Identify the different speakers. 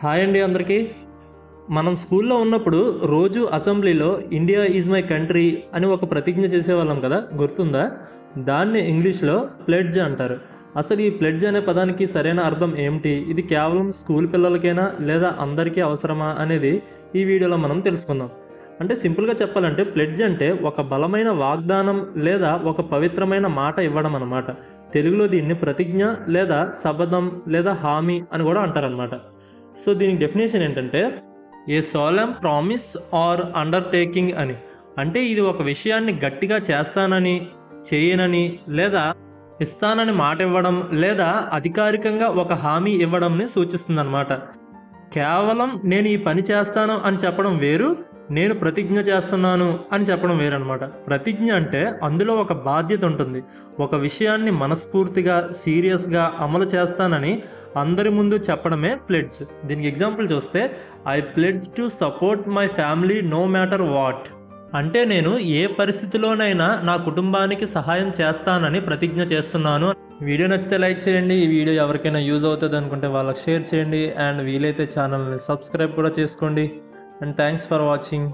Speaker 1: Hi అండి అందరికీ. మనం స్కూల్లో ఉన్నప్పుడు రోజు అసెంబ్లీలో ఇండియా ఈజ్ మై కంట్రీ అని ఒక ప్రతిజ్ఞ చేసేవాళ్ళం కదా, గుర్తుందా? దాన్ని ఇంగ్లీష్లో ప్లెడ్జ్ అంటారు. అసలు ఈ ప్లెడ్జ్ అనే పదానికి సరైన అర్థం ఏమిటి? ఇది కేవలం స్కూల్ పిల్లలకైనా లేదా అందరికీ అవసరమా అనేది ఈ వీడియోలో మనం తెలుసుకుందాం. అంటే సింపుల్గా చెప్పాలంటే ప్లెడ్జ్ అంటే ఒక బలమైన వాగ్దానం లేదా ఒక పవిత్రమైన మాట ఇవ్వడం అన్నమాట. తెలుగులో దీన్ని ప్రతిజ్ఞ లేదా శపథం లేదా హామీ అని కూడా అంటారనమాట. సో దీనికి డెఫినేషన్ ఏంటంటే ఏ సోలెమ్ ప్రామిస్ ఆర్ అండర్టేకింగ్ అని. అంటే ఇది ఒక విషయాన్ని గట్టిగా చేస్తానని, చేయనని లేదా ఇస్తానని మాట ఇవ్వడం లేదా అధికారికంగా ఒక హామీ ఇవ్వడంని సూచిస్తుందన్నమాట. కేవలం నేను ఈ పని చేస్తాను అని చెప్పడం వేరు, నేను ప్రతిజ్ఞ చేస్తున్నాను అని చెప్పడం వేరనమాట. ప్రతిజ్ఞ అంటే అందులో ఒక బాధ్యత ఉంటుంది. ఒక విషయాన్ని మనస్ఫూర్తిగా సీరియస్గా అమలు చేస్తానని అందరి ముందు చెప్పడమే ప్లెడ్జ్. దీనికి ఎగ్జాంపుల్ చూస్తే I pledge to support my family no matter what. అంటే నేను ఏ పరిస్థితిలోనైనా నా కుటుంబానికి సహాయం చేస్తానని ప్రతిజ్ఞ చేస్తున్నాను. వీడియో నచ్చితే లైక్ చేయండి. ఈ వీడియో ఎవరికైనా యూజ్ అవుతుంది అనుకుంటే వాళ్ళకి షేర్ చేయండి. అండ్ వీలైతే ఛానల్ని సబ్స్క్రైబ్ కూడా చేసుకోండి. And thanks for watching.